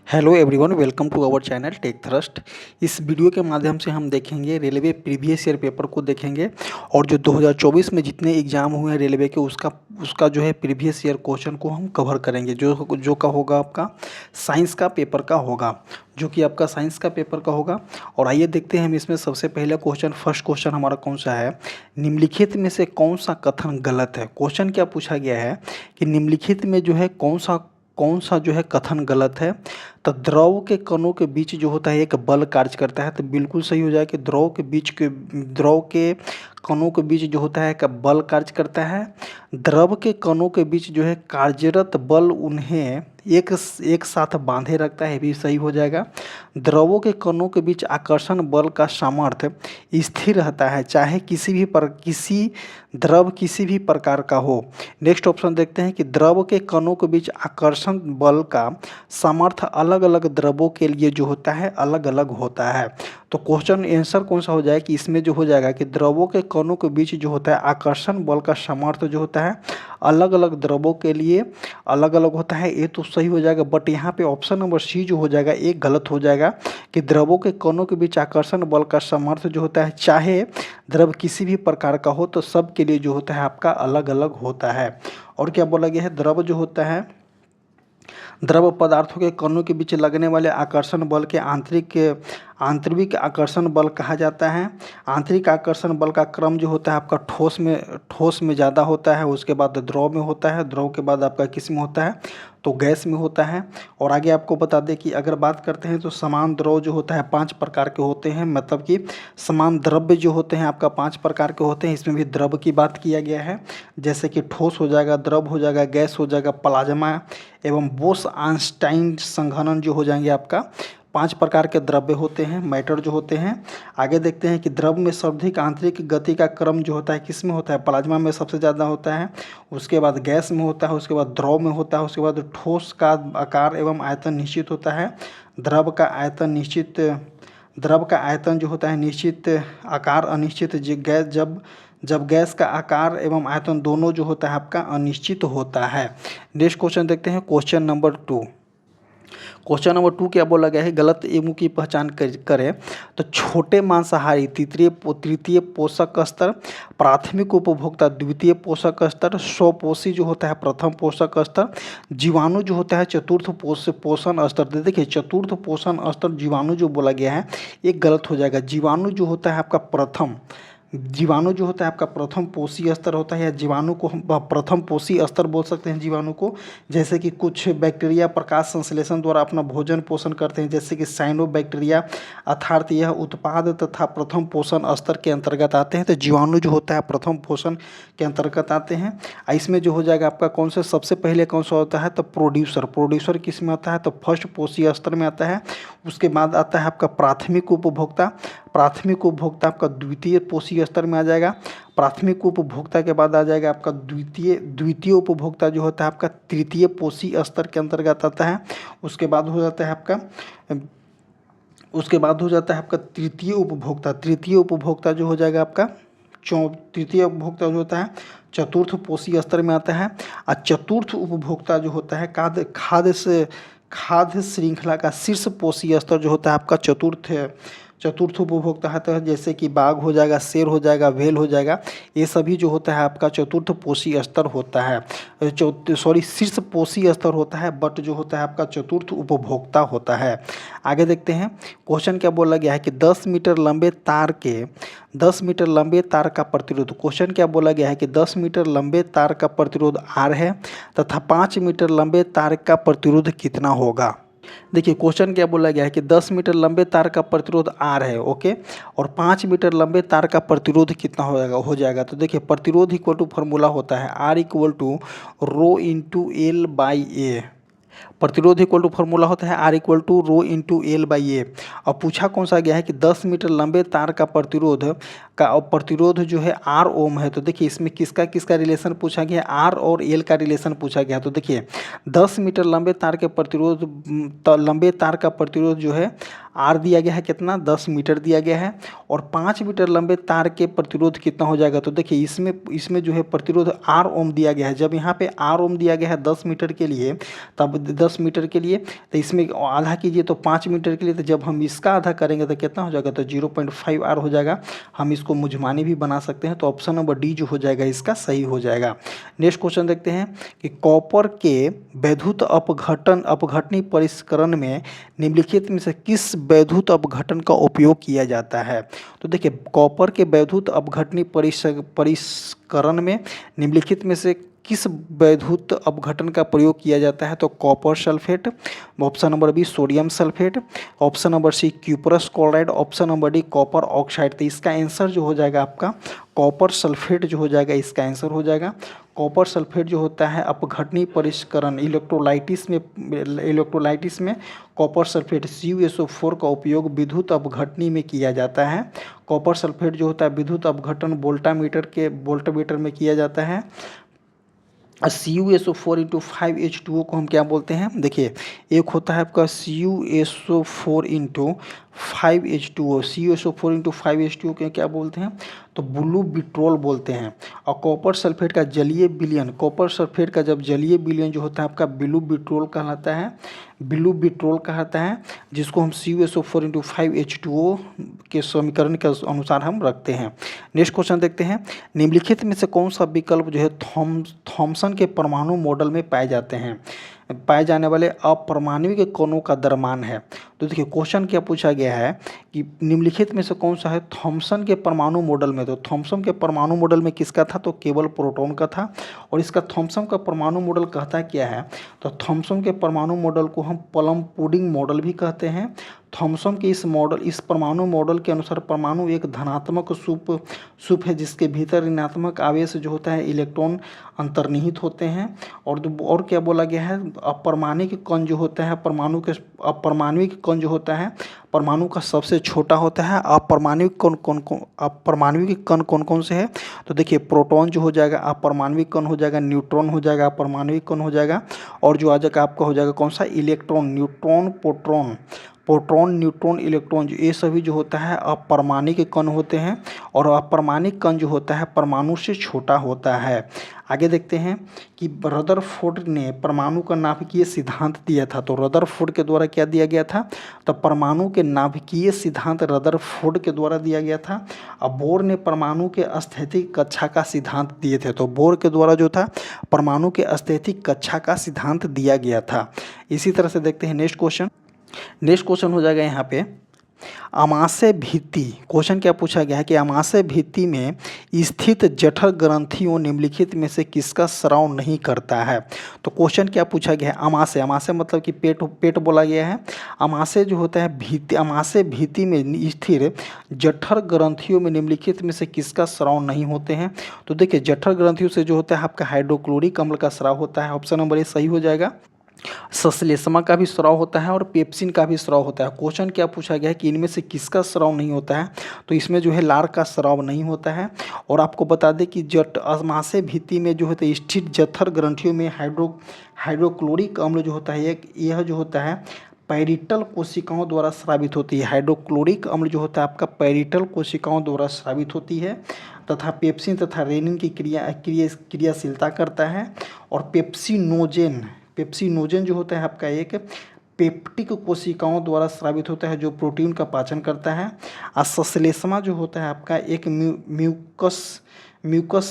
Hello everyone, welcome to our channel tech thrust. इस video के माध्यम से हम देखेंगे रेलवे प्रीवियस ईयर पेपर को देखेंगे और जो 2024 में जितने एग्ज़ाम हुए हैं रेलवे के उसका जो है प्रीवियस ईयर क्वेश्चन को हम कवर करेंगे। जो का होगा आपका साइंस का पेपर का होगा, जो कि आपका साइंस का पेपर का होगा। और आइए देखते हैं हम इसमें सबसे पहले फर्स्ट क्वेश्चन हमारा कौन सा है। निम्नलिखित में से कौन सा कथन गलत है। क्वेश्चन क्या पूछा गया है कि निम्नलिखित में जो है कौन सा जो है कथन गलत है। तो द्रव के कणों के बीच जो होता है एक बल कार्य करता है, तो बिल्कुल सही हो जाए कि द्रव के कणों के बीच जो होता है एक बल कार्य करता है। द्रव के कणों के बीच जो है कार्यरत बल उन्हें एक साथ बांधे रखता है, भी सही हो जाएगा। द्रवों के कणों के बीच आकर्षण बल का सामर्थ्य स्थिर रहता है, चाहे द्रव किसी भी प्रकार का हो। नेक्स्ट ऑप्शन देखते हैं कि द्रव के कणों के बीच आकर्षण बल का सामर्थ्य अलग अलग द्रवों के लिए जो होता है अलग अलग होता है। तो क्वेश्चन आंसर कौन सा हो जाए कि इसमें जो हो जाएगा कि द्रवों के कणों के बीच जो होता है आकर्षण बल का सामर्थ्य जो होता है अलग अलग द्रवों के लिए अलग अलग होता है। ये तो सही हो जाएगा, बट यहाँ पे ऑप्शन नंबर सी जो हो जाएगा एक गलत हो जाएगा कि द्रवों के कणों के बीच आकर्षण बल का सामर्थ्य जो होता है चाहे द्रव किसी भी प्रकार का हो तो सब के लिए जो होता है आपका अलग अलग होता है। और क्या बोला गया है, द्रव जो होता है द्रव पदार्थों के कणों के बीच लगने वाले आकर्षण बल के आंतरिक आकर्षण बल कहा जाता है। आंतरिक आकर्षण बल का क्रम जो होता है आपका ठोस में ज़्यादा होता है, उसके बाद द्रव में होता है, द्रव के बाद आपका किस में होता है तो गैस में होता है। और आगे आपको बता दें कि अगर बात करते हैं तो समान द्रव जो होता है 5 प्रकार के होते हैं, मतलब कि समान द्रव्य जो होते हैं आपका 5 प्रकार के होते हैं। इसमें भी द्रव की बात किया गया है, जैसे कि ठोस हो जाएगा, द्रव हो जाएगा, गैस हो जाएगा, प्लाज्मा एवं बोस-आइंस्टाइन संघनन जो हो जाएंगे आपका 5 प्रकार के द्रव्य होते हैं, मैटर जो होते हैं। आगे देखते हैं कि द्रव में सर्वाधिक आंतरिक गति का क्रम जो होता है किस में होता है, प्लाज्मा में सबसे ज़्यादा होता है, उसके बाद गैस में होता है, उसके बाद द्रव में होता है, उसके बाद ठोस का आकार एवं आयतन निश्चित होता है। द्रव का आयतन जो होता है निश्चित, आकार अनिश्चित। जब गैस का आकार एवं आयतन दोनों जो होता है आपका अनिश्चित होता है। नेक्स्ट क्वेश्चन देखते हैं, क्वेश्चन नंबर 2। क्वेश्चन नंबर 2 क्या बोला गया है, गलत एवं की पहचान करें। तो छोटे मांसाहारी तृतीय पोषक स्तर, प्राथमिक उपभोक्ता द्वितीय पोषक स्तर, स्वपोषी जो होता है प्रथम पोषक स्तर, जीवाणु जो होता है चतुर्थ पोषण स्तर। देखिए चतुर्थ पोषण स्तर जीवाणु जो बोला गया है एक गलत हो जाएगा। जीवाणु जो होता है आपका प्रथम पोषी स्तर होता है, या जीवाणु को हम प्रथम पोषी स्तर बोल सकते हैं जीवाणु को। जैसे कि कुछ बैक्टीरिया प्रकाश संश्लेषण द्वारा अपना भोजन पोषण करते हैं, जैसे कि साइनोबैक्टीरिया, अर्थात यह उत्पाद तथा प्रथम पोषण स्तर के अंतर्गत आते हैं। तो जीवाणु जो होता है प्रथम पोषण के अंतर्गत आते हैं। इसमें जो हो जाएगा आपका कौन सा सबसे पहले कौन सा होता है तो प्रोड्यूसर किस में आता है तो फर्स्ट पोषी स्तर में आता है। उसके बाद आता है आपका प्राथमिक उपभोक्ता आपका द्वितीय पोषी स्तर में आ जाएगा। प्राथमिक उपभोक्ता के बाद आ जाएगा आपका द्वितीय उपभोक्ता जो होता है आपका तृतीय पोषी स्तर के अंतर्गत आता है। उसके बाद हो जाता है आपका तृतीय उपभोक्ता जो हो जाएगा आपका तृतीय उपभोक्ता जो होता है चतुर्थ पोषी स्तर में आता है। और चतुर्थ उपभोक्ता जो होता है खाद्य श्रृंखला का शीर्ष पोषी स्तर जो होता है आपका चतुर्थ उपभोक्ता है। तो जैसे कि बाघ हो जाएगा, शेर हो जाएगा, व्हेल हो जाएगा, ये सभी जो होता है आपका चतुर्थ पोषी स्तर होता है। शीर्ष पोषी स्तर होता है, बट जो होता है आपका चतुर्थ उपभोक्ता होता है। आगे देखते हैं क्वेश्चन क्या बोला गया है कि 10 मीटर लंबे तार का प्रतिरोध। क्वेश्चन क्या बोला गया है कि 10 मीटर लंबे तार का प्रतिरोध R है तथा 5 मीटर लंबे तार का प्रतिरोध कितना होगा। देखिए क्वेश्चन क्या बोला गया है कि 10 मीटर लंबे तार का प्रतिरोध R है, ओके, और 5 मीटर लंबे तार का प्रतिरोध कितना हो जाएगा। तो देखिए प्रतिरोध इक्वल टू फॉर्मूला होता है R equal to rho into L by A. प्रतिरोध इक्वल टू फॉर्मूला होता है R equal to rho into L by A. और पूछा कौन सा गया है कि 10 मीटर लंबे तार का प्रतिरोध जो है R ओम है। तो देखिए इसमें किसका रिलेशन पूछा गया है, R और L का रिलेशन पूछा गया। तो देखिए 10 मीटर लंबे तार का प्रतिरोध जो है R दिया गया है कितना 10 मीटर दिया गया है, और 5 मीटर लंबे तार के प्रतिरोध कितना हो जाएगा। तो देखिए इसमें जो है प्रतिरोध R ओम दिया गया है। जब यहाँ पे R ओम दिया गया है 10 मीटर के लिए, तब 10 10 मीटर के लिए, तो इसमें आधा कीजिए तो 5 मीटर के लिए, तो जब हम इसका आधा करेंगे तो कितना हो जाएगा, तो 0.5 r हो जाएगा। हम इसको मुझमानी भी बना सकते हैं, तो ऑप्शन नंबर डी जो हो जाएगा इसका सही हो जाएगा। नेक्स्ट क्वेश्चन देखते हैं कि कॉपर के वैद्युत अपघटनी परिष्करण में निम्नलिखित में से किस वैद्युत अपघटन का उपयोग किया जाता है। तो देखिए कॉपर के वैद्युत अपघटनी परिष्करण में निम्नलिखित में से किस वैद्युत अपघटन का प्रयोग किया जाता है, तो copper sulphate, option number B sodium sulphate, option number C cuprous chloride, option number D copper oxide. तो इसका आंसर जो हो जाएगा आपका कॉपर सल्फेट जो हो जाएगा इसका आंसर हो जाएगा। कॉपर सल्फेट जो होता है अपघटनी परिष्करण इलेक्ट्रोलाइटिस में कॉपर सल्फेट CuSO4 का उपयोग विद्युत अपघटनी में किया जाता है। कॉपर सल्फेट जो होता है विद्युत अपघटन वोल्टमीटर में किया जाता है। CuSO4 इंटू 5H2O को हम क्या बोलते हैं, देखिए एक होता है आपका CuSO4 into 5H2O, CuSO4 into 5H2O के क्या बोलते हैं, तो ब्लू बिट्रोल बोलते हैं। और कॉपर सल्फेट का जलीय विलयन, कॉपर सल्फेट का जब जलीय विलयन जो होता है आपका ब्लू बिट्रोल कहलाता है, जिसको हम CuSO4 इंटू 5H2O के समीकरण के अनुसार हम रखते हैं। नेक्स्ट क्वेश्चन देखते हैं, निम्नलिखित में से कौन सा विकल्प जो है थॉमसन के परमाणु मॉडल में पाए जाने वाले अपारमाणविक कणों का द्रव्यमान है। तो देखिए क्वेश्चन क्या पूछा गया है कि निम्नलिखित में से कौन सा है थॉमसन के परमाणु मॉडल में, तो थॉमसन के परमाणु मॉडल में किसका था, तो केवल प्रोटॉन का था। और इसका थॉमसन का परमाणु मॉडल कहता क्या है, तो थॉमसन के परमाणु मॉडल को हम प्लम पुडिंग मॉडल भी कहते हैं। थॉमसन के इस परमाणु मॉडल के अनुसार परमाणु एक धनात्मक सूप है जिसके भीतर ऋणात्मक आवेश जो होता है इलेक्ट्रॉन अंतर्निहित होते हैं। और क्या बोला गया है, अपरमाणविक कण जो होता है अपरमाणविक कण जो होता है परमाणु का सबसे छोटा होता है। अपरमाणविक कण कौन से है, तो देखिए प्रोटॉन जो हो जाएगा अपरमाणविक कण हो जाएगा, न्यूट्रॉन हो जाएगा अपरमाणविक कण हो जाएगा, और जो आ जाएगा आपका हो जाएगा कौन सा, electron, neutron, proton, neutron, electron, ये सभी जो होता है अपरमाणिक कण होते हैं। और अपरमाणिक कण जो होता है परमाणु से छोटा होता है। आगे देखते हैं कि रदरफोर्ड ने परमाणु का नाभिकीय सिद्धांत दिया था। तो रदरफोर्ड के द्वारा क्या दिया गया था, तो परमाणु के नाभिकीय सिद्धांत रदरफोर्ड के द्वारा दिया गया था। अब बोर ने परमाणु के स्थैतिक कक्षा का सिद्धांत दिए थे। तो बोर के द्वारा जो था परमाणु के स्थैतिक कक्षा का सिद्धांत दिया गया था। इसी तरह से देखते हैं नेक्स्ट क्वेश्चन हो जाएगा यहाँ पे आमाशय भित्ति। क्वेश्चन क्या पूछा गया है कि आमाशय भित्ति में स्थित जठर ग्रंथियों निम्नलिखित में से किसका स्राव नहीं करता है। तो क्वेश्चन क्या पूछा गया है, आमाशय मतलब कि पेट बोला गया है। आमाशय जो होता है आमाशय भित्ति में स्थिर जठर ग्रंथियों में निम्नलिखित में से किसका स्राव नहीं होते हैं। तो देखिए जठर ग्रंथियों से जो होता है आपका हाइड्रोक्लोरिक अम्ल का स्राव होता है। ऑप्शन नंबर ए सही हो जाएगा। सश्लेष्मा का भी स्राव होता है और पेप्सिन का भी स्राव होता है। क्वेश्चन क्या पूछा गया है कि इनमें से किसका स्राव नहीं होता है, तो इसमें जो है लार का स्राव नहीं होता है। और आपको बता दें कि आमाशय भित्ति में जो होता है स्थित जठर ग्रंथियों में हाइड्रोक्लोरिक अम्ल जो होता है यह जो होता है पैरिटल कोशिकाओं द्वारा स्रावित होती है। हाइड्रोक्लोरिक अम्ल जो होता है आपका पैरिटल कोशिकाओं द्वारा स्रावित होती है तथा पेप्सिन तथा रेनिन की क्रियाशीलता करता है। और पेप्सिनोजेन जो होता है आपका एक पेप्टिक कोशिकाओं द्वारा स्रावित होता है जो प्रोटीन का पाचन करता है। और सश्लेष्मा जो होता है आपका एक म्यूकस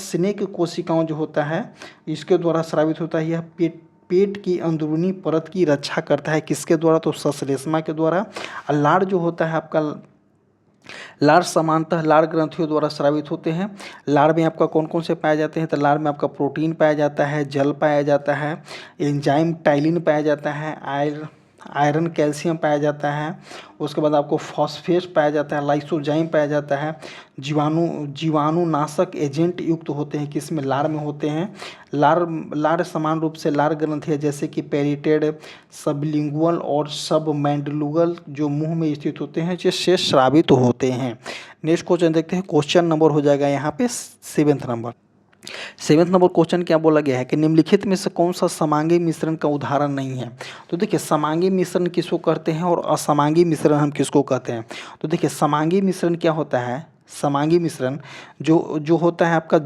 स्नेक कोशिकाओं जो होता है इसके द्वारा स्रावित होता है। यह पेट की अंदरूनी परत की रक्षा करता है, किसके द्वारा, तो सश्लेष्मा के द्वारा। और लार जो होता है आपका लार सामान्यतः लार ग्रंथियों द्वारा स्रावित होते हैं। लार में आपका कौन कौन से पाए जाते हैं, तो लार में आपका प्रोटीन पाया जाता है, जल पाया जाता है, एंजाइम टाइलिन पाया जाता है, आयरन कैल्शियम पाया जाता है, उसके बाद आपको फॉस्फेट पाया जाता है, लाइसोजाइम पाया जाता है, जीवाणुनाशक एजेंट युक्त होते हैं, किसमें, लार में होते हैं। लार समान रूप से लार ग्रंथि है जैसे कि पेरिटेड, सबलिंगुअल और सबमैंडिबुलर जो मुंह में स्थित होते हैं जिससे स्रावित होते हैं। नेक्स्ट क्वेश्चन देखते हैं। क्वेश्चन नंबर हो जाएगा यहाँ पे 7th नंबर क्वेश्चन क्या बोला गया है कि निम्नलिखित में से कौन सा समांगी मिश्रण का उदाहरण नहीं है। तो देखिए समांगी मिश्रण किसको कहते हैं और असमांगी मिश्रण हम किसको कहते हैं। तो देखिए समांगी मिश्रण क्या होता है, समांगी मिश्रण जो जो होता है आपका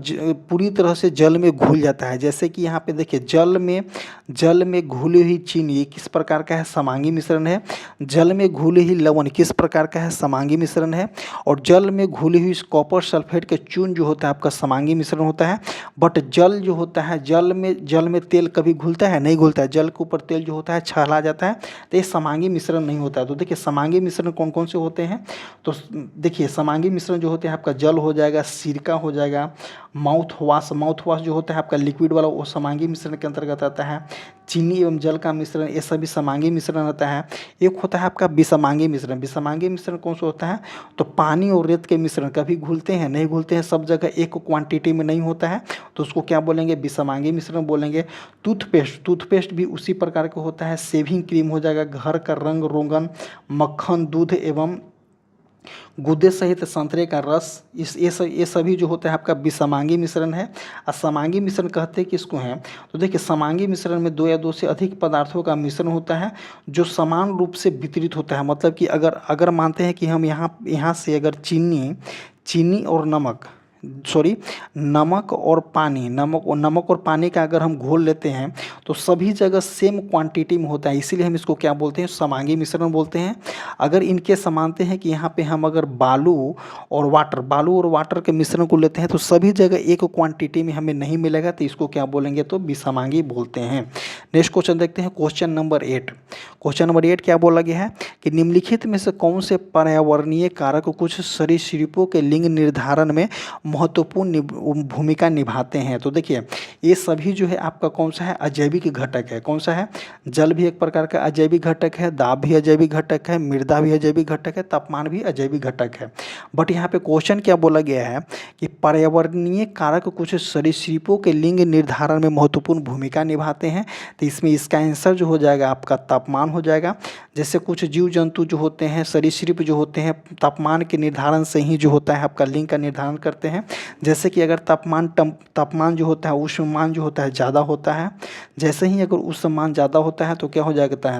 पूरी तरह से जल में घुल जाता है। जैसे कि यहाँ पे देखिए जल में घुली हुई चीनी ये किस प्रकार का है, समांगी मिश्रण है। जल में घुली हुई लवण किस प्रकार का है, समांगी मिश्रण है। और जल में घुली हुई कॉपर सल्फेट के चूर्ण जो होता है आपका समांगी मिश्रण होता है। बट जल जो होता है जल में तेल कभी घुलता है, नहीं घुलता है। जल के ऊपर तेल जो होता है छला जाता है, तो ये समांगी मिश्रण नहीं होता है। तो देखिए समांगी मिश्रण कौन कौन से होते हैं, तो देखिए समांगी मिश्रण जो होते हैं आपका जल हो जाएगा, सिरका हो जाएगा, माउथ वाश जो होता है आपका लिक्विड वाला वो समांगी मिश्रण के अंतर्गत आता है। चीनी एवं जल का मिश्रण ये सभी समांगी मिश्रण आता है। एक होता है आपका विषमांगी मिश्रण। विषमांगी मिश्रण कौन सा होता है, तो पानी और रेत के मिश्रण कभी घुलते हैं, नहीं घुलते हैं, सब जगह एक क्वांटिटी में नहीं होता है, तो उसको क्या बोलेंगे, विषमांगी मिश्रण बोलेंगे। टूथपेस्ट भी उसी प्रकार का होता है। शेविंग क्रीम हो जाएगा, घर का रंग रोगन, मक्खन, दूध एवं गुदे सहित संतरे का रस, ये सभी जो होता है आपका विषमांगी मिश्रण है। असमांगी मिश्रण कहते हैं किसको हैं, तो देखिए समांगी मिश्रण में दो या दो से अधिक पदार्थों का मिश्रण होता है जो समान रूप से वितरित होता है। मतलब कि अगर मानते हैं कि हम यहाँ से अगर चीनी और नमक और पानी का अगर हम घोल लेते हैं तो सभी जगह सेम क्वांटिटी में होता है, इसीलिए हम इसको क्या बोलते हैं, समांगी मिश्रण बोलते हैं। अगर इनके समानते हैं कि यहाँ पे हम अगर बालू और वाटर के मिश्रण को लेते हैं तो सभी जगह एक क्वांटिटी में हमें नहीं मिलेगा, तो इसको क्या बोलेंगे, तो विषमांगी बोलते हैं। नेक्स्ट क्वेश्चन देखते हैं, क्वेश्चन नंबर 8 क्या बोला गया है कि निम्नलिखित में से कौन से पर्यावरणीय कारक कुछ सरीसृपों के लिंग निर्धारण में महत्वपूर्ण भूमिका निभाते हैं। तो देखिए ये सभी जो है आपका कौन सा है, अजैविक घटक है। कौन सा है, जल भी एक प्रकार का अजैविक घटक है, दाब भी अजैविक घटक है, मृदा भी अजैविक घटक है, तापमान भी अजैविक घटक है। बट यहाँ पे क्वेश्चन क्या बोला गया है कि पर्यावरणीय कारक कुछ सरीसृपों के लिंग निर्धारण में महत्वपूर्ण भूमिका निभाते हैं, तो इसमें इसका आंसर जो हो जाएगा आपका तापमान हो जाएगा। जैसे कुछ जीव जंतु जो होते हैं, सरीसृप जो होते हैं, तापमान के निर्धारण से ही जो होता है आपका लिंग का निर्धारण करते हैं। जैसे कि अगर तापमान जो होता है, ऊष्मामान जो होता है ज़्यादा होता है, जैसे ही अगर ऊष्मामान ज़्यादा होता है तो क्या हो जाता है,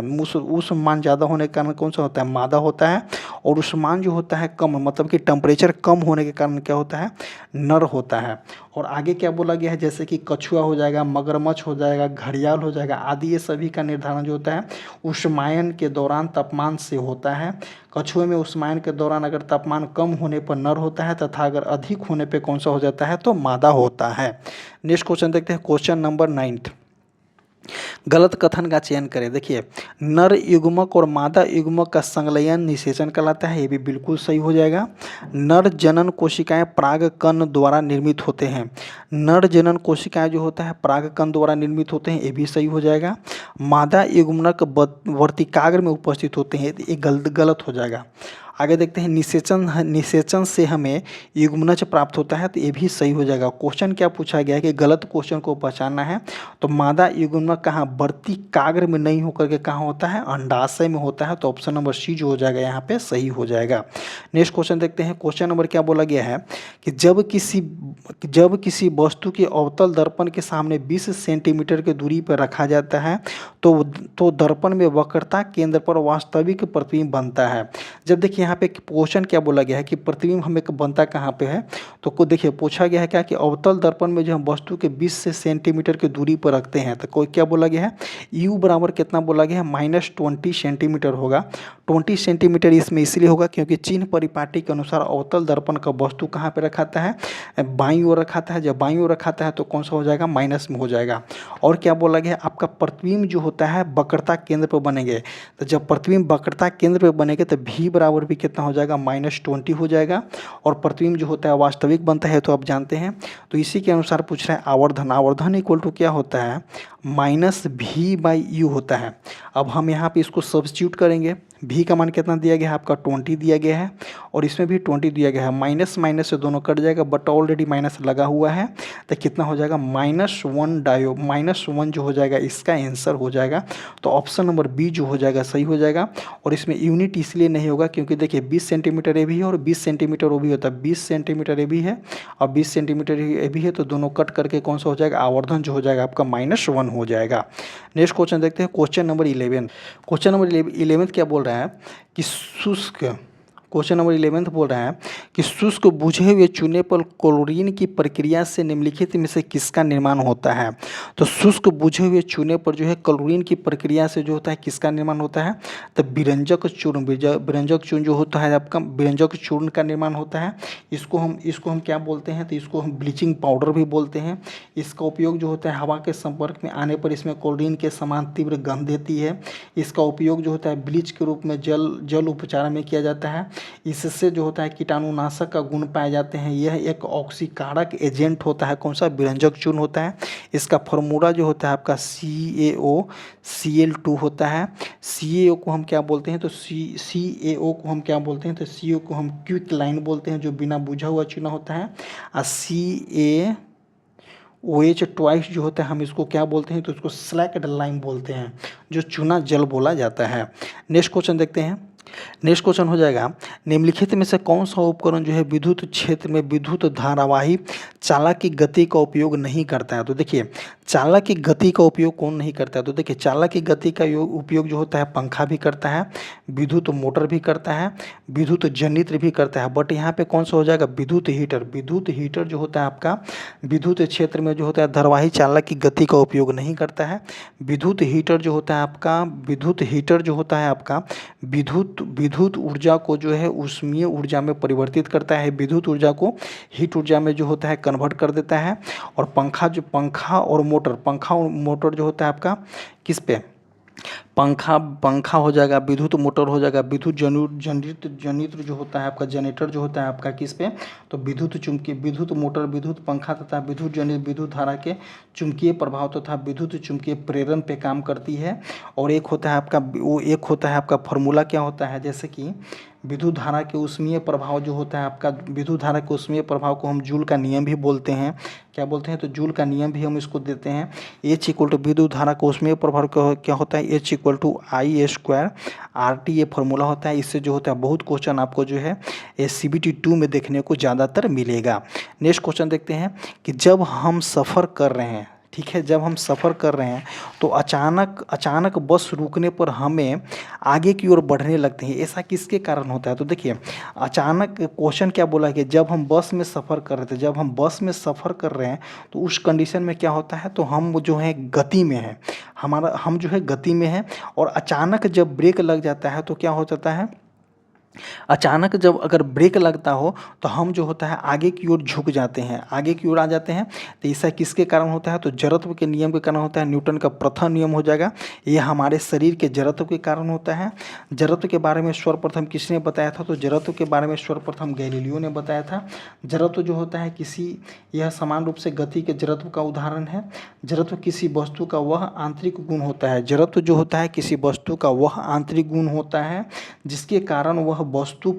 ऊष्मामान ज़्यादा होने के कारण कौन सा होता है, मादा होता है। और ऊष्मामान जो होता है कम, मतलब कि टेम्परेचर कम होने के कारण क्या होता है, नर होता है। और आगे क्या बोला गया है, जैसे कि कछुआ हो जाएगा, मगरमच्छ हो जाएगा, घड़ियाल हो जाएगा आदि, ये सभी का निर्धारण जो होता है ऊष्मायन के दौरान तापमान से होता है। कछुए में ऊष्मायन के दौरान अगर तापमान कम होने पर नर होता है तथा अगर अधिक होने पर कौन सा हो जाता है, तो मादा होता है। नेक्स्ट क्वेश्चन देखते हैं, क्वेश्चन नंबर 9। गलत कथन का चयन करें। देखिए नर युग्मक और मादा युग्मक का संलयन निषेचन कहलाता है, ये भी बिल्कुल सही हो जाएगा। नर जनन कोशिकाएं परागकण द्वारा निर्मित होते हैं। नर जनन कोशिकाएं जो होता है परागकण द्वारा निर्मित होते हैं, ये भी सही हो जाएगा। मादा युग्मक वर्तिकाग्र में उपस्थित होते हैं, ये गलत हो जाएगा। आगे देखते हैं, निषेचन से हमें युग्मनज प्राप्त होता है, तो ये भी सही हो जाएगा। क्वेश्चन क्या पूछा गया है कि गलत क्वेश्चन को पहचानना है, तो मादा युग्मनज कहाँ, वर्तिकाग्र में नहीं होकर के कहाँ होता है, अंडाशय में होता है, तो ऑप्शन नंबर सी जो हो जाएगा यहाँ पे सही हो जाएगा। नेक्स्ट क्वेश्चन देखते हैं, क्वेश्चन नंबर क्या बोला गया है कि जब किसी वस्तु के अवतल दर्पण के सामने 20 सेंटीमीटर की दूरी पर रखा जाता है तो दर्पण में वक्रता केंद्र पर वास्तविक प्रतिबिंब बनता है। जब देखिए यहाँ पे क्वेश्चन क्या बोला गया है कि प्रतिबिंब हमें बनता कहाँ पे है, तो को देखिए पूछा गया है क्या कि अवतल दर्पण में जो हम वस्तु के 20 से सेंटीमीटर की दूरी पर रखते हैं, तो कोई क्या बोला गया है, u बराबर कितना बोला गया है, -20 सेंटीमीटर होगा। 20 सेंटीमीटर इसमें इसलिए होगा क्योंकि चिन्ह परिपाटी के अनुसार अवतल दर्पण का वस्तु कहाँ पे रखाता है, बाईं ओर रखाता है। जब बाईं ओर रखाता है तो कौन सा हो जाएगा, माइनस में हो जाएगा। और क्या बोला गया, आपका प्रतिबिंब जो होता है वक्रता केंद्र पर बनेंगे, तो जब प्रतिबिंब वक्रता केंद्र पर बनेंगे तो v बराबर भी कितना हो जाएगा, -20 हो जाएगा। और प्रतिबिंब जो होता है वास्तविक बनता है, तो आप जानते हैं। तो इसी के अनुसार पूछ रहे हैं आवर्धन इक्वल टू क्या होता है, -v/u होता है। अब हम यहाँ पे इसको सब्स्टिट्यूट करेंगे, v का मान कितना दिया गया है आपका 20 दिया गया है, और इसमें भी 20 दिया गया है। माइनस माइनस से दोनों कट जाएगा, बट ऑलरेडी माइनस लगा हुआ है, तो कितना हो जाएगा, -1 जो हो जाएगा इसका आंसर हो जाएगा। तो ऑप्शन नंबर बी जो हो जाएगा सही हो जाएगा। और इसमें यूनिट इसलिए नहीं होगा क्योंकि देखिए 20 सेंटीमीटर ये भी है और 20 सेंटीमीटर वो भी होता है। 20 सेंटीमीटर ये भी है और 20 सेंटीमीटर ये भी है, तो दोनों कट करके कौन सा हो जाएगा, आवर्धन जो हो जाएगा आपका -1 हो जाएगा। नेक्स्ट क्वेश्चन देखते हैं, क्वेश्चन नंबर 11। क्वेश्चन नंबर 11 क्या बोल रहा है कि शुष्क क्वेश्चन नंबर 11 बोल रहा है कि शुष्क बुझे हुए चूने पर क्लोरीन की प्रक्रिया से निम्नलिखित में से किसका निर्माण होता है। तो शुष्क बुझे हुए चूने पर जो है क्लोरीन की प्रक्रिया से जो होता है किसका निर्माण होता है, तो विरंजक चूर्ण, विरंजक चूर्ण जो होता है आपका विरंजक चूर्ण का निर्माण होता है। इसको हम क्या बोलते हैं, तो इसको हम ब्लीचिंग पाउडर भी बोलते हैं। इसका उपयोग जो होता है हवा के संपर्क में आने पर इसमें क्लोरीन के समान तीव्र गंध देती है। इसका उपयोग जो होता है ब्लीच के रूप में जल उपचार में किया जाता है। इससे जो होता है कीटाणुनाशक का गुण पाए जाते हैं। यह एक ऑक्सीकारक एजेंट होता है। कौन सा, विरंजक चूर्ण होता है। इसका फार्मूला जो होता है आपका CaOCl2 होता है। CaO को हम क्या बोलते हैं, तो CaO को हम क्या बोलते हैं, तो CO को हम क्विक लाइन बोलते हैं जो बिना बुझा हुआ चूना होता है। और CaOH ट्वाइस जो होता है हम इसको क्या बोलते हैं, तो इसको स्लैक्ड लाइम बोलते हैं जो चूना जल बोला जाता है। नेक्स्ट क्वेश्चन देखते हैं। नेक्स्ट क्वेश्चन हो जाएगा, निम्नलिखित में से कौन सा उपकरण जो है विद्युत क्षेत्र में विद्युत धारावाही चालक की गति का उपयोग नहीं करता है। तो देखिए चालक की गति का उपयोग कौन नहीं करता है, तो देखिए चालक की गति का उपयोग जो होता है पंखा भी करता है, विद्युत मोटर भी करता है, विद्युत जनित्र भी करता है। बट यहाँ पे कौन सा हो जाएगा, विद्युत हीटर। विद्युत हीटर जो होता है आपका विद्युत क्षेत्र में जो होता है धारावाही चालक की गति का उपयोग नहीं करता है। विद्युत हीटर जो होता है आपका विद्युत ऊर्जा को जो है ऊष्मीय ऊर्जा में परिवर्तित करता है। विद्युत ऊर्जा को हीट ऊर्जा में जो होता है कन्वर्ट कर देता है। और पंखा और मोटर जो होता है आपका किस पे, पंखा हो जाएगा, विद्युत मोटर हो जाएगा, विद्युत जनित्र जो होता है आपका जनरेटर जो होता है आपका किस पे, तो विद्युत मोटर, विद्युत पंखा तथा विद्युत जनित्र विद्युत धारा के चुंबकीय प्रभाव तथा विद्युत चुंबकीय प्रेरण पे काम करती है। और एक होता है आपका फॉर्मूला क्या होता है, जैसे कि विद्युत धारा के ऊष्मीय प्रभाव जो होता है आपका, विद्युत धारा के ऊष्मीय प्रभाव को हम जूल का नियम भी बोलते हैं। क्या बोलते हैं, तो जूल का नियम भी हम इसको देते हैं। H इक्वल टू विद्युत धारा का ऊष्मीय प्रभाव क्या होता है, H equal to I² RT ये फॉर्मूला होता है। इससे जो होता है बहुत क्वेश्चन आपको जो है CBT 2 में देखने को ज़्यादातर मिलेगा। नेक्स्ट क्वेश्चन देखते हैं कि जब हम सफ़र कर रहे हैं, ठीक है, जब हम सफ़र कर रहे हैं तो अचानक बस रुकने पर हमें आगे की ओर बढ़ने लगते हैं, ऐसा किसके कारण होता है। तो देखिए अचानक क्वेश्चन क्या बोला कि जब हम बस में सफ़र कर रहे थे, जब हम बस में सफ़र कर रहे हैं तो उस कंडीशन में क्या होता है, तो हम जो है गति में है, हम जो है गति में है। और अचानक जब ब्रेक लग जाता है तो क्या हो जाता है, अचानक जब अगर ब्रेक लगता हो तो हम जो होता है आगे की ओर झुक जाते हैं, आगे की ओर आ जाते हैं। तो ऐसा किसके कारण होता है, तो जड़त्व के नियम के कारण होता है। न्यूटन का प्रथम नियम हो जाएगा, ये हमारे शरीर के जड़त्व के कारण होता है। जड़त्व के बारे में सर्वप्रथम किसने बताया था, तो जड़त्व के बारे में सर्वप्रथम गैलीलियो ने बताया था। जड़त्व जो होता है यह समान रूप से गति के जड़त्व का उदाहरण है। जड़त्व किसी वस्तु का वह आंतरिक गुण होता है, जड़त्व जो होता है किसी वस्तु का वह आंतरिक गुण होता है जिसके कारण वह वस्तु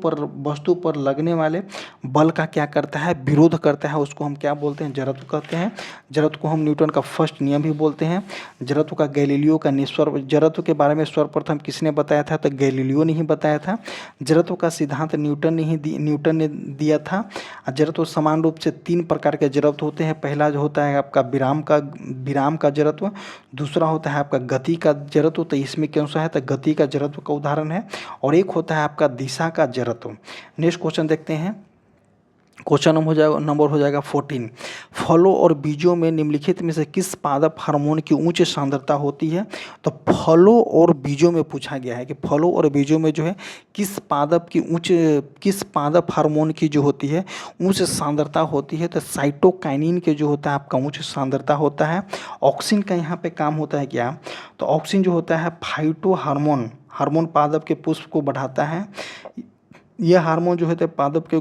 पर लगने वाले बल का क्या करता है, विरोध करता है। उसको हम क्या बोलते हैं, जड़त्व कहते हैं। जड़त्व को हम न्यूटन का फर्स्ट नियम भी बोलते हैं। जड़त्व का गैलीलियो का जड़त्व के बारे में सर्वप्रथम किसने बताया था, तो गैलीलियो ने ही बताया था। जड़त्व का सिद्धांत न्यूटन ने दिया था। जड़त्व समान रूप से 3 प्रकार के जड़त्व होते हैं। पहला जो होता है आपका विराम का जड़त्व, दूसरा होता है आपका गति का जड़त्व, तो इसमें कौन सा है, तो गति का जड़त्व का उदाहरण है। और एक होता है आपका दिशा का जड़त्व। नेक्स्ट क्वेश्चन देखते हैं। क्वेश्चन नंबर हो जाएगा 14। फलों और बीजों में निम्नलिखित में से किस पादप हार्मोन की उच्च सांद्रता होती है। तो फलों और बीजों में पूछा गया है कि फलों और बीजों में जो है किस पादप हार्मोन की जो होती है उच्च सांद्रता होती है। तो साइटोकाइनिन के जो होता है आपका उच्च सांद्रता होता है। ऑक्सिन का यहाँ पे काम होता है क्या, तो ऑक्सिन जो होता है फाइटो हार्मोन पादप के पुष्प को बढ़ाता है। यह हार्मोन जो है पादप के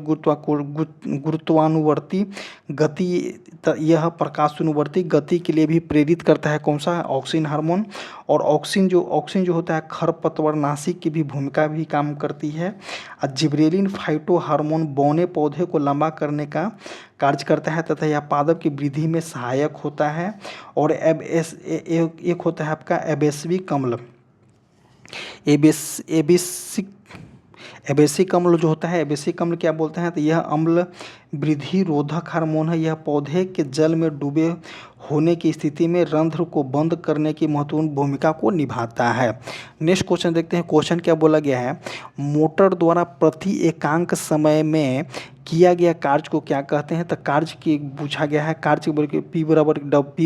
गुरुत्वानुवर्ती गति, यह प्रकाशानुवर्ती गति के लिए भी प्रेरित करता है। कौन सा, ऑक्सिन हार्मोन। और ऑक्सिन जो होता है खरपतवारनाशी की भी भूमिका भी काम करती है। और जिब्रेलिन फाइटो हार्मोन बौने पौधे को लंबा करने का कार्य करता है तथा यह पादप की वृद्धि में सहायक होता है। और एक होता है आपका एबेसिक अम्ल जो होता है, एबेसिक अम्ल क्या बोलते हैं, तो यह अम्ल वृद्धि रोधक हार्मोन है। यह पौधे के जल में डूबे होने की स्थिति में रंध्र को बंद करने की महत्वपूर्ण भूमिका को निभाता है। नेक्स्ट क्वेश्चन देखते हैं। क्वेश्चन क्या बोला गया है, मोटर द्वारा प्रति एकांक समय में किया गया कार्य को क्या कहते हैं, तो कार्य की पूछा गया है। कार्य बोल के पी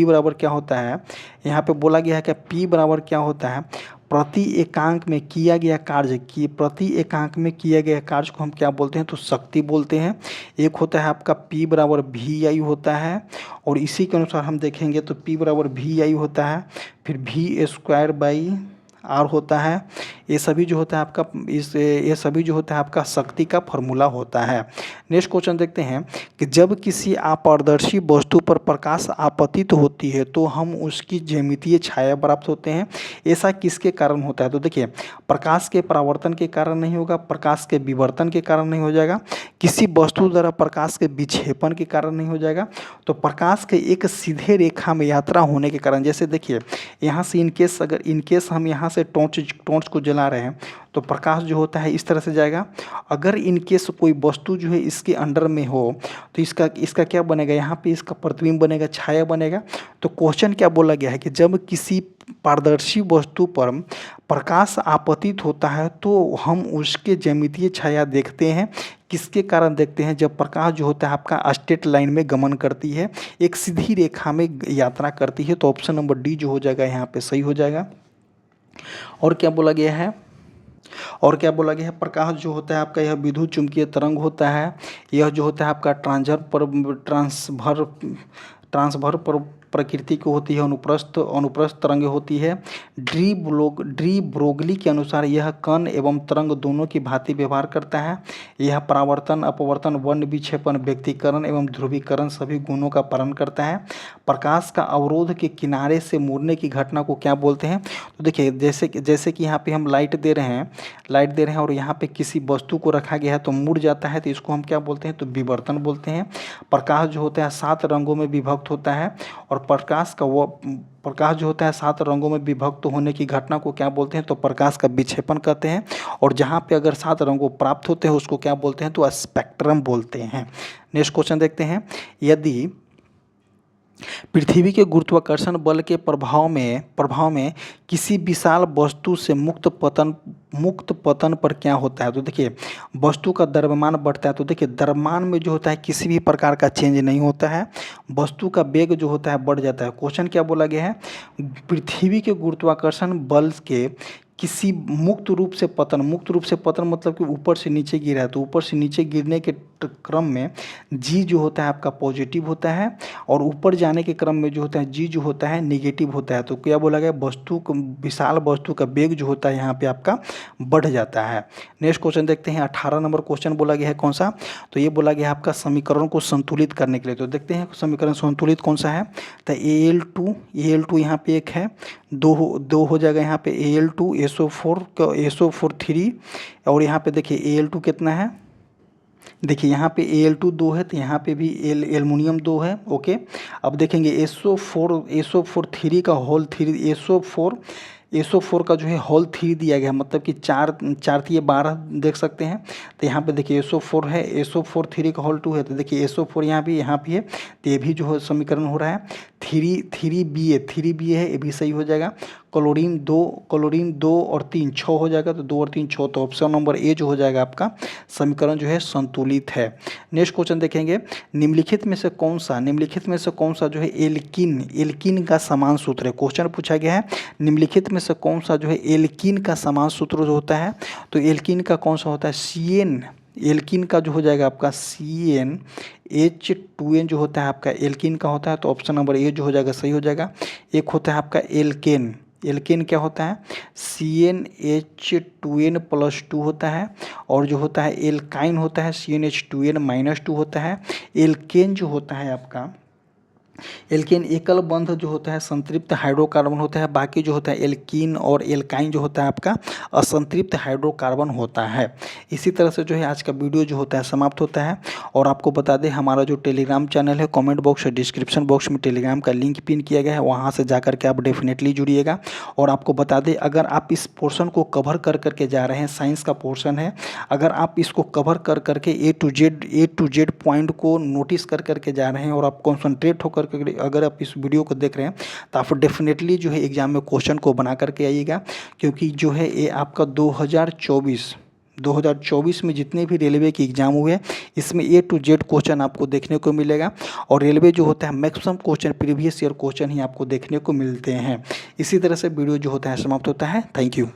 बराबर क्या होता है, यहाँ पे बोला गया है कि पी बराबर क्या होता है, प्रति एकांक में किया गया कार्य की, प्रति एकांक में किया गया कार्य को हम क्या बोलते हैं, तो शक्ति बोलते हैं। एक होता है आपका P बराबर वी आई होता है, और इसी के अनुसार हम देखेंगे तो P बराबर वी आई होता है, फिर वी स्क्वायर बाई आर होता है। ये सभी जो होता है आपका ये सभी जो होता है आपका शक्ति का फॉर्मूला होता है। नेक्स्ट क्वेश्चन देखते हैं कि जब किसी अपारदर्शी वस्तु पर प्रकाश आपतित होती है तो हम उसकी ज्यामितीय छाया प्राप्त होते हैं। ऐसा किसके कारण होता है, तो देखिए प्रकाश के परावर्तन के कारण नहीं होगा, प्रकाश के विवर्तन के कारण नहीं हो जाएगा, किसी वस्तु द्वारा प्रकाश के विक्षेपण के कारण नहीं हो जाएगा, तो प्रकाश के एक सीधे रेखा में यात्रा होने के कारण। जैसे देखिए यहाँ से इनकेस हम यहाँ से टॉर्च को जला रहे हैं तो प्रकाश जो होता है इस तरह से जाएगा। अगर इनकेस कोई वस्तु जो है इसके अंडर में हो तो इसका क्या बनेगा, यहाँ पे इसका प्रतिबिंब बनेगा, छाया बनेगा। तो क्वेश्चन क्या बोला गया है कि जब किसी पारदर्शी वस्तु पर प्रकाश आपतित होता है तो हम उसके ज्यामितीय छाया देखते हैं। किसके कारण देखते हैं, जब प्रकाश जो होता है आपका स्ट्रेट लाइन में गमन करती है, एक सीधी रेखा में यात्रा करती है। तो ऑप्शन नंबर डी जो हो जाएगा यहाँ पे सही हो जाएगा। और क्या बोला गया है, और क्या बोला गया है, प्रकाश जो होता है आपका यह विद्युत चुंबकीय तरंग होता है। यह जो होता है आपका ट्रांसभर पर प्रकृति की होती है, अनुप्रस्थ तरंग होती है। डी ब्रोगली के अनुसार यह कण एवं तरंग दोनों की भांति व्यवहार करता है। यह परावर्तन, अपवर्तन, वर्ण विक्षेपण, व्यक्तीकरण एवं ध्रुवीकरण सभी गुणों का पालन करता है। प्रकाश का अवरोध के किनारे से मुड़ने की घटना को क्या बोलते हैं, तो देखिए जैसे कि यहाँ पे हम लाइट दे रहे हैं और यहाँ पे किसी वस्तु को रखा गया है तो मुड़ जाता है, तो इसको हम क्या बोलते हैं, तो विवर्तन बोलते हैं। प्रकाश जो होता है 7 रंगों में विभक्त होता है, और प्रकाश जो होता है 7 रंगों में विभक्त होने की घटना को क्या बोलते हैं, तो प्रकाश का विक्षेपण कहते हैं। और जहाँ पे अगर 7 रंगों प्राप्त होते हैं उसको क्या बोलते हैं, तो स्पेक्ट्रम बोलते हैं। नेक्स्ट क्वेश्चन देखते हैं, यदि पृथ्वी के गुरुत्वाकर्षण बल के प्रभाव में किसी विशाल वस्तु से मुक्त पतन पर क्या होता है, तो देखिए वस्तु का द्रव्यमान बढ़ता है। तो देखिए द्रव्यमान में जो होता है किसी भी प्रकार का चेंज नहीं होता है, वस्तु का वेग जो होता है बढ़ जाता है। क्वेश्चन क्या बोला गया है, पृथ्वी के गुरुत्वाकर्षण बल के किसी मुक्त रूप से पतन मतलब कि ऊपर से नीचे गिरा है, तो ऊपर से नीचे गिरने के क्रम में जी जो होता है आपका पॉजिटिव होता है, और ऊपर जाने के क्रम में जो होता है जी जो होता है निगेटिव होता है। तो क्या बोला गया, विशाल वस्तु का वेग जो होता है यहाँ पे आपका बढ़ जाता है। नेक्स्ट क्वेश्चन देखते हैं, 18 नंबर क्वेश्चन बोला गया है कौन सा, तो ये बोला गया है आपका समीकरण को संतुलित करने के लिए। तो देखते हैं समीकरण संतुलित कौन सा है, तो Al2 यहाँ पे एक है, दो हो जाएगा यहाँ पे Al2 SO4 3, और यहाँ पे देखिए Al2 कितना है, देखिए यहाँ पे Al2 2 है, तो यहाँ पे भी एल्युमिनियम 2 है। ओके, अब देखेंगे SO4 3 का होल 3, SO4 का जो है होल 3 दिया गया है, मतलब कि 4 3 12 देख सकते हैं। तो यहाँ पे देखिए SO4 है, SO4 3 का होल 2 है, तो देखिए SO4 यहाँ भी है, तो ये भी जो है समीकरण हो रहा है। 3B है, ये भी सही हो जाएगा। क्लोरीन 2 और 3 6 हो जाएगा, तो 2 और 3 6, तो ऑप्शन नंबर ए जो हो जाएगा आपका समीकरण जो है संतुलित है। नेक्स्ट क्वेश्चन देखेंगे, निम्नलिखित में से कौन सा जो है एल्कीन का समान सूत्र है। क्वेश्चन पूछा गया है निम्नलिखित में से कौन सा जो है एल्कीन का समान सूत्र जो होता है, तो एल्कीन का कौन सा होता है, CN। एल्कीन का जो हो जाएगा आपका CnH2n जो होता है आपका एल्कीन का होता है, तो ऑप्शन नंबर ए जो हो जाएगा सही हो जाएगा। एक होता है आपका एल्केन क्या होता है, CnH2n+2 होता है, और जो होता है एल्काइन होता है CnH2n-2 होता है। एल्केन जो होता है आपका एल्केन एकल बंध जो होता है संतृप्त हाइड्रोकार्बन होता है, बाकी जो होता है एल्कीन और एल्काइन जो होता है आपका असंतृप्त हाइड्रोकार्बन होता है। इसी तरह से जो है आज का वीडियो जो होता है समाप्त होता है। और आपको बता दें हमारा जो टेलीग्राम चैनल है, कमेंट बॉक्स और डिस्क्रिप्शन बॉक्स में टेलीग्राम का लिंक पिन किया गया है, वहाँ से जा करके आप डेफिनेटली जुड़िएगा। और आपको बता दें अगर आप इस पोर्शन को कवर कर करके जा रहे हैं, साइंस का पोर्शन है, अगर आप इसको कवर कर करके ए टू जेड पॉइंट को नोटिस कर करके जा रहे हैं और आप कॉन्सनट्रेट होकर के अगर आप इस वीडियो को देख रहे हैं तो आप डेफिनेटली जो है एग्जाम में क्वेश्चन को बना करके आइएगा। क्योंकि जो है ये आपका 2024 में जितने भी रेलवे के एग्ज़ाम हुए इसमें ए टू जेड क्वेश्चन आपको देखने को मिलेगा। और रेलवे जो होता है maximum question previous year question ही आपको देखने को मिलते हैं। इसी तरह से वीडियो जो होता है समाप्त होता है। Thank you.